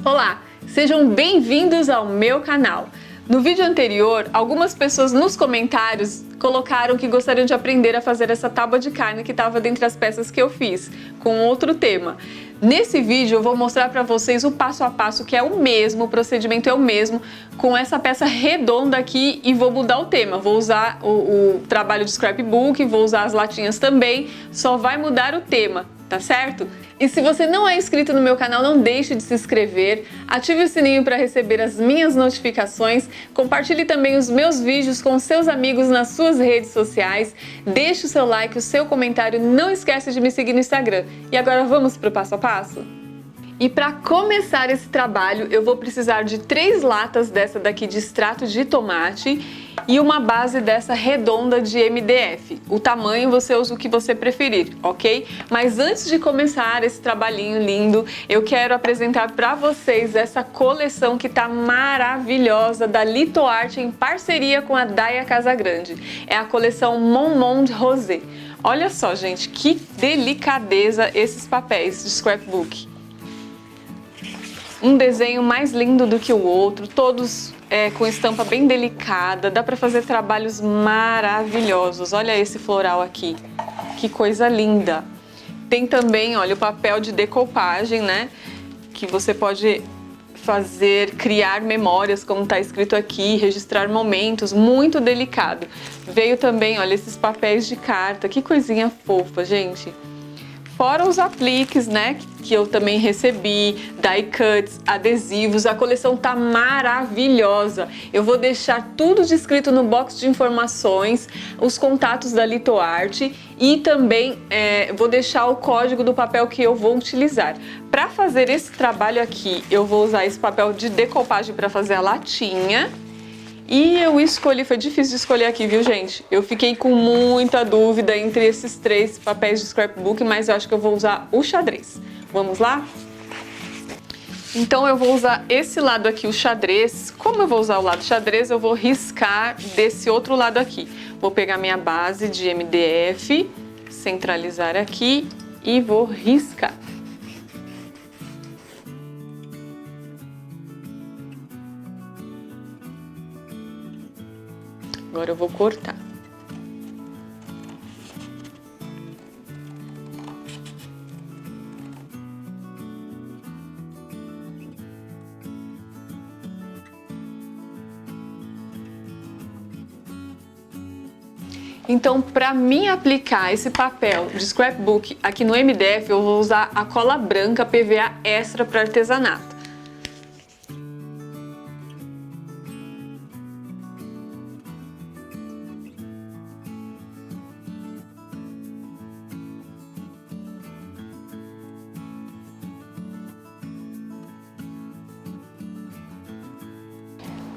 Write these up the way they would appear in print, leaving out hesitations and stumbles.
Olá, sejam bem-vindos ao meu canal. No vídeo anterior, algumas pessoas nos comentários colocaram que gostariam de aprender a fazer essa tábua de carne que estava dentre as peças que eu fiz, com outro tema. Nesse vídeo eu vou mostrar para vocês o passo a passo, que é o mesmo, o procedimento é o mesmo, com essa peça redonda aqui, e vou mudar o tema. Vou usar o trabalho de scrapbook, vou usar as latinhas também, só vai mudar o tema, tá certo? E se você não é inscrito no meu canal, não deixe de se inscrever, ative o sininho para receber as minhas notificações, compartilhe também os meus vídeos com seus amigos nas suas redes sociais, deixe o seu like, o seu comentário, não esquece de me seguir no Instagram. E agora vamos para o passo a passo? E para começar esse trabalho, eu vou precisar de 3 latas dessa daqui de extrato de tomate e uma base dessa redonda de MDF. O tamanho você usa o que você preferir, ok? Mas antes de começar esse trabalhinho lindo, eu quero apresentar para vocês essa coleção que tá maravilhosa da Litoarte em parceria com a Daya Casagrande. É a coleção Mon Monde Rosé. Olha só, gente, que delicadeza esses papéis de scrapbook. Um desenho mais lindo do que o outro, todos com estampa bem delicada, dá para fazer trabalhos maravilhosos. Olha esse floral aqui, que coisa linda. Tem também, olha, o papel de decoupagem, né, que você pode criar memórias, como está escrito aqui, registrar momentos, muito delicado. Veio também, olha, esses papéis de carta, que coisinha fofa, gente. Fora os apliques, né, que eu também recebi, die cuts, adesivos, a coleção tá maravilhosa. Eu vou deixar tudo descrito no box de informações, os contatos da Litoarte e também vou deixar o código do papel que eu vou utilizar. Para fazer esse trabalho aqui, eu vou usar esse papel de decoupagem para fazer a latinha. E eu escolhi, foi difícil de escolher aqui, viu, gente? Eu fiquei com muita dúvida entre esses 3 papéis de scrapbook, mas eu acho que eu vou usar o xadrez. Vamos lá? Então eu vou usar esse lado aqui, o xadrez. Como eu vou usar o lado xadrez, eu vou riscar desse outro lado aqui. Vou pegar minha base de MDF, centralizar aqui e vou riscar. Agora eu vou cortar. Então, para mim aplicar esse papel de scrapbook aqui no MDF, eu vou usar a cola branca PVA Extra para artesanato.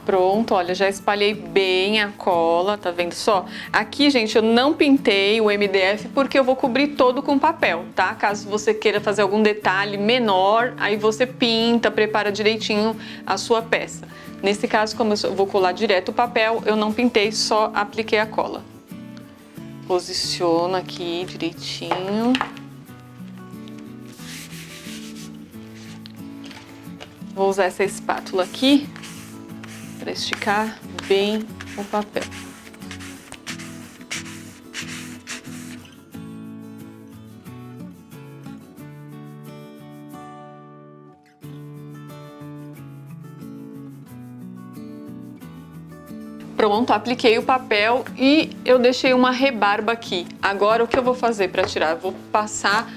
Pronto, olha, já espalhei bem a cola, tá vendo só? Aqui, gente, eu não pintei o MDF porque eu vou cobrir todo com papel, tá? Caso você queira fazer algum detalhe menor, aí você pinta, prepara direitinho a sua peça. Nesse caso, como eu vou colar direto o papel, eu não pintei, só apliquei a cola. Posiciono aqui direitinho. Vou usar essa espátula aqui para esticar bem o papel. Pronto, apliquei o papel e eu deixei uma rebarba aqui. Agora o que eu vou fazer para tirar? Eu vou passar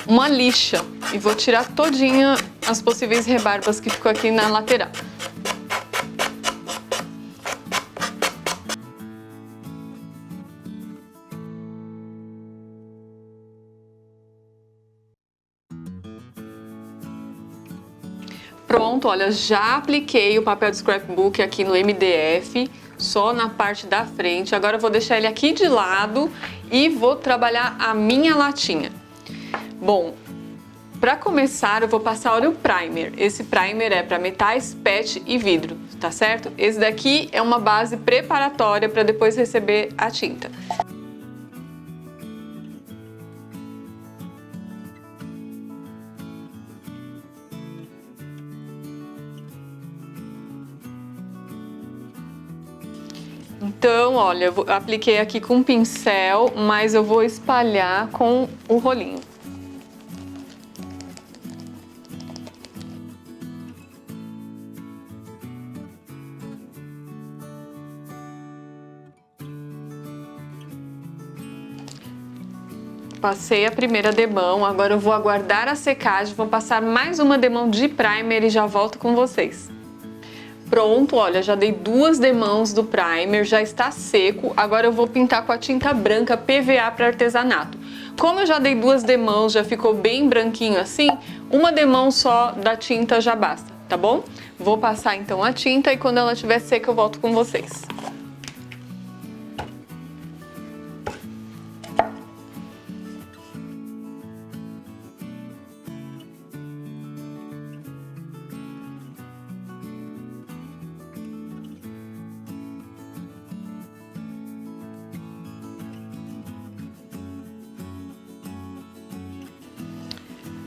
uma lixa e vou tirar todinha as possíveis rebarbas que ficou aqui na lateral. Pronto, olha, já apliquei o papel de scrapbook aqui no MDF, só na parte da frente. Agora eu vou deixar ele aqui de lado e vou trabalhar a minha latinha. Bom, para começar eu vou passar o primer. Esse primer é para metais, PET e vidro, tá certo? Esse daqui é uma base preparatória para depois receber a tinta. Então, olha, eu apliquei aqui com um pincel, mas eu vou espalhar com o rolinho. Passei a primeira demão, agora eu vou aguardar a secagem, vou passar mais uma demão de primer e já volto com vocês. Pronto, olha, já dei 2 demãos do primer, já está seco. Agora eu vou pintar com a tinta branca PVA para artesanato. Como eu já dei 2 demãos, já ficou bem branquinho assim, uma demão só da tinta já basta, tá bom? Vou passar então a tinta e quando ela estiver seca eu volto com vocês.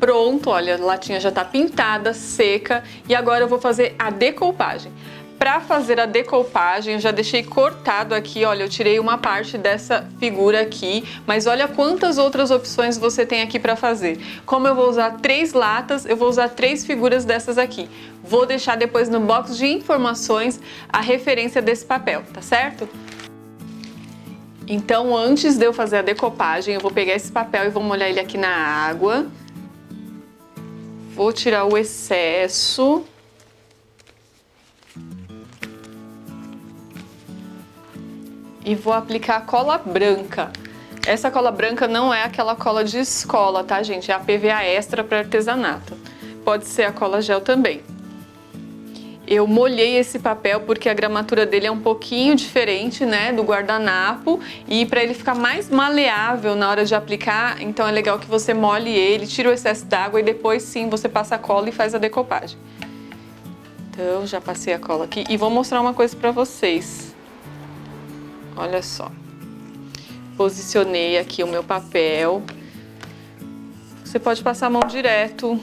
Pronto, olha, a latinha já tá pintada, seca, e agora eu vou fazer a decoupagem. Para fazer a decoupagem, eu já deixei cortado aqui, olha, eu tirei uma parte dessa figura aqui, mas olha quantas outras opções você tem aqui para fazer. Como eu vou usar 3 latas, eu vou usar 3 figuras dessas aqui. Vou deixar depois no box de informações a referência desse papel, tá certo? Então, antes de eu fazer a decoupagem, eu vou pegar esse papel e vou molhar ele aqui na água. Vou tirar o excesso. E vou aplicar a cola branca. Essa cola branca não é aquela cola de escola, tá, gente? É a PVA extra para artesanato. Pode ser a cola gel também. Eu molhei esse papel porque a gramatura dele é um pouquinho diferente, né, do guardanapo, e para ele ficar mais maleável na hora de aplicar, então é legal que você molhe ele, tira o excesso d'água e depois sim você passa a cola e faz a decoupagem. Então já passei a cola aqui e vou mostrar uma coisa para vocês. Olha só. Posicionei aqui o meu papel. Você pode passar a mão direto.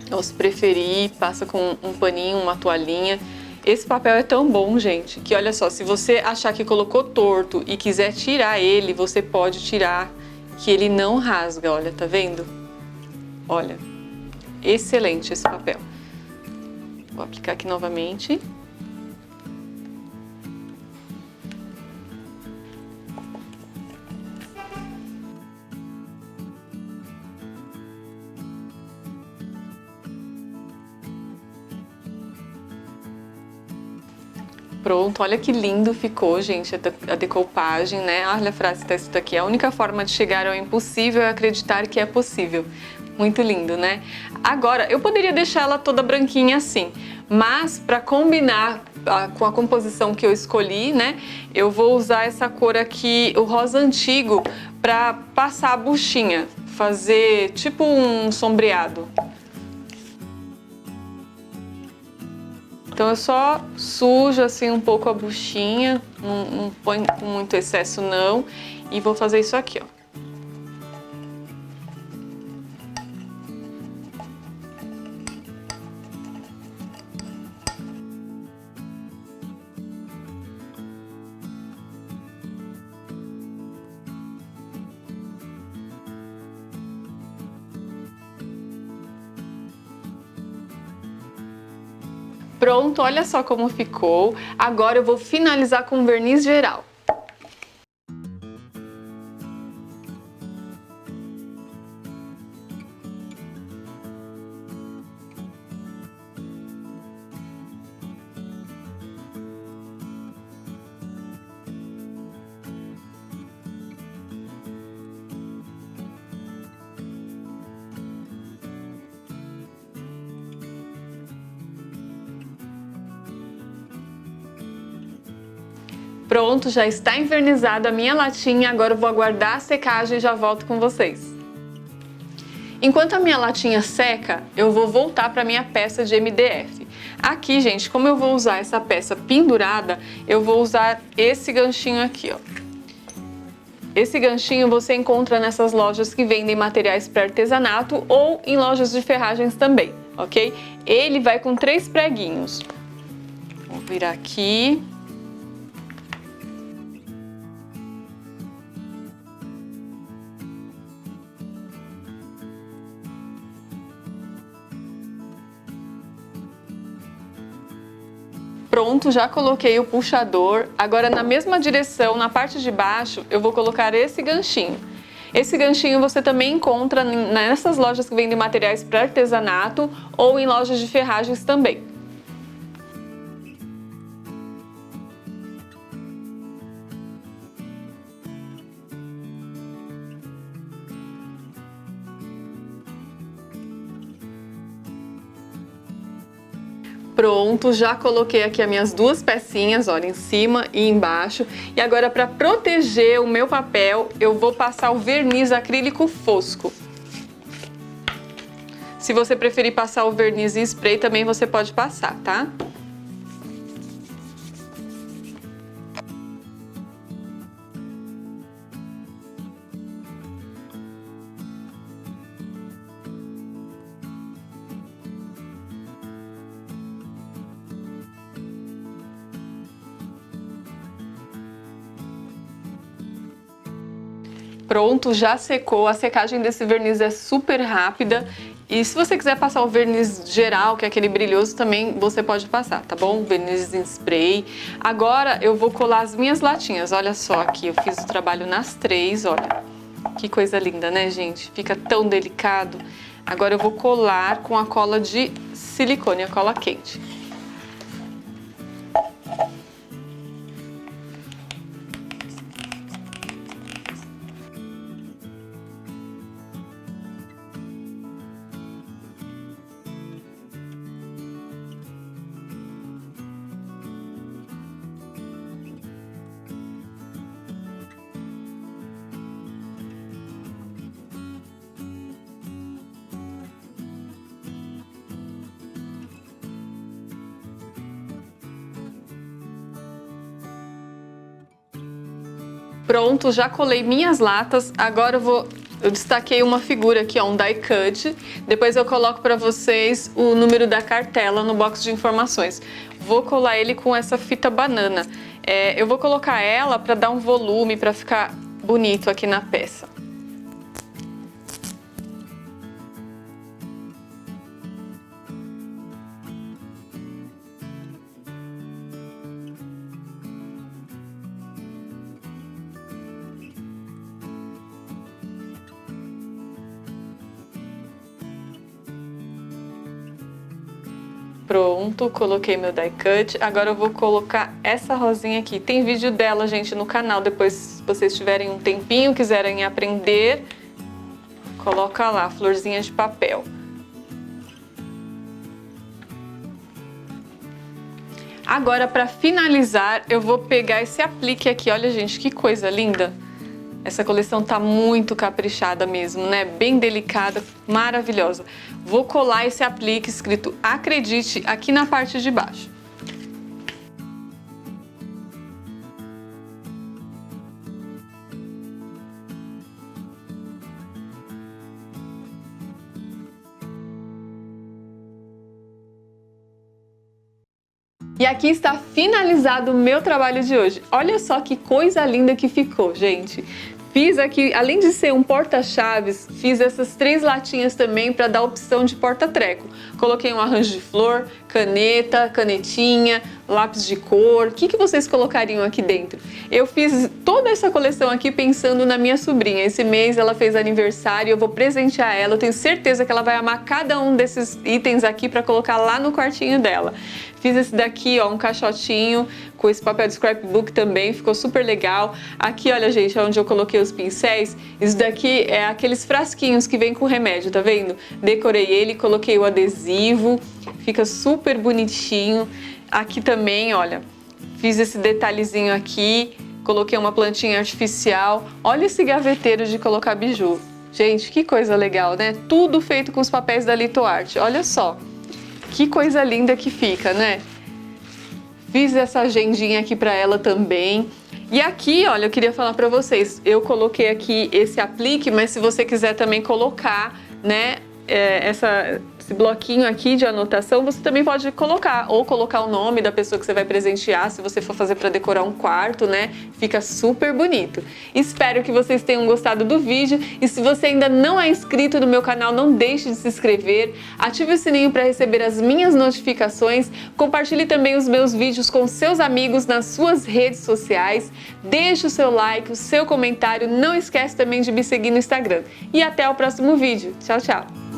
Ou se preferir, passa com um paninho, uma toalhinha. Esse papel é tão bom, gente, que olha só, se você achar que colocou torto e quiser tirar ele, você pode tirar, que ele não rasga, olha, tá vendo? Olha, excelente esse papel. Vou aplicar aqui novamente. Pronto, olha que lindo ficou, gente, a decoupagem, né? Olha a frase que está escrito aqui: a única forma de chegar ao impossível é acreditar que é possível. Muito lindo, né? Agora, eu poderia deixar ela toda branquinha assim, mas para combinar com a composição que eu escolhi, né? Eu vou usar essa cor aqui, o rosa antigo, para passar a buchinha, fazer tipo um sombreado. Então eu só sujo assim um pouco a buchinha, não põe com muito excesso não, e vou fazer isso aqui, ó. Pronto, olha só como ficou. Agora eu vou finalizar com verniz geral. Pronto, já está envernizada a minha latinha, agora eu vou aguardar a secagem e já volto com vocês. Enquanto a minha latinha seca, eu vou voltar para a minha peça de MDF. Aqui, gente, como eu vou usar essa peça pendurada, eu vou usar esse ganchinho aqui, ó. Esse ganchinho você encontra nessas lojas que vendem materiais para artesanato ou em lojas de ferragens também, ok? Ele vai com 3 preguinhos. Vou virar aqui. Pronto, já coloquei o puxador. Agora na mesma direção, na parte de baixo, eu vou colocar esse ganchinho. Esse ganchinho você também encontra nessas lojas que vendem materiais para artesanato ou em lojas de ferragens também. Pronto, já coloquei aqui as minhas duas pecinhas, olha, em cima e embaixo. E agora, para proteger o meu papel, eu vou passar o verniz acrílico fosco. Se você preferir passar o verniz em spray, também você pode passar, tá? Pronto, já secou. A secagem desse verniz é super rápida. E se você quiser passar o verniz geral, que é aquele brilhoso, também você pode passar, tá bom? Verniz em spray. Agora eu vou colar as minhas latinhas. Olha só aqui, eu fiz o trabalho nas 3, olha. Que coisa linda, né, gente? Fica tão delicado. Agora eu vou colar com a cola de silicone, a cola quente. Pronto, já colei minhas latas. Agora eu destaquei uma figura aqui, ó, um die cut. Depois eu coloco para vocês o número da cartela no box de informações. Vou colar ele com essa fita banana. Eu vou colocar ela para dar um volume, para ficar bonito aqui na peça. Pronto, coloquei meu die cut. Agora eu vou colocar essa rosinha aqui. Tem vídeo dela, gente, no canal. Depois, se vocês tiverem um tempinho, quiserem aprender, coloca lá, florzinha de papel. Agora, para finalizar, eu vou pegar esse aplique aqui. Olha, gente, que coisa linda. Essa coleção tá muito caprichada mesmo, né? Bem delicada, maravilhosa. Vou colar esse aplique escrito Acredite aqui na parte de baixo. E aqui está finalizado o meu trabalho de hoje. Olha só que coisa linda que ficou, gente. Fiz aqui, além de ser um porta-chaves, fiz essas 3 latinhas também para dar opção de porta-treco. Coloquei um arranjo de flor, caneta, canetinha, lápis de cor. O que vocês colocariam aqui dentro? Eu fiz toda essa coleção aqui pensando na minha sobrinha. Esse mês ela fez aniversário, eu vou presentear ela. Eu tenho certeza que ela vai amar cada um desses itens aqui para colocar lá no quartinho dela. Fiz esse daqui, ó, um caixotinho com esse papel de scrapbook também, ficou super legal. Aqui, olha, gente, onde eu coloquei os pincéis, isso daqui é aqueles frasquinhos que vem com remédio, tá vendo? Decorei ele, coloquei o adesivo, fica super bonitinho. Aqui também, olha, fiz esse detalhezinho aqui, coloquei uma plantinha artificial. Olha esse gaveteiro de colocar biju. Gente, que coisa legal, né? Tudo feito com os papéis da Litoarte, olha só. Que coisa linda que fica, né? Fiz essa agendinha aqui para ela também. E aqui, olha, eu queria falar para vocês, eu coloquei aqui esse aplique, mas se você quiser também colocar, né, esse bloquinho aqui de anotação, você também pode colocar o nome da pessoa que você vai presentear, se você for fazer para decorar um quarto, né? Fica super bonito. Espero que vocês tenham gostado do vídeo e se você ainda não é inscrito no meu canal, não deixe de se inscrever, ative o sininho para receber as minhas notificações, compartilhe também os meus vídeos com seus amigos nas suas redes sociais, deixe o seu like, o seu comentário, não esquece também de me seguir no Instagram. E até o próximo vídeo. Tchau, tchau!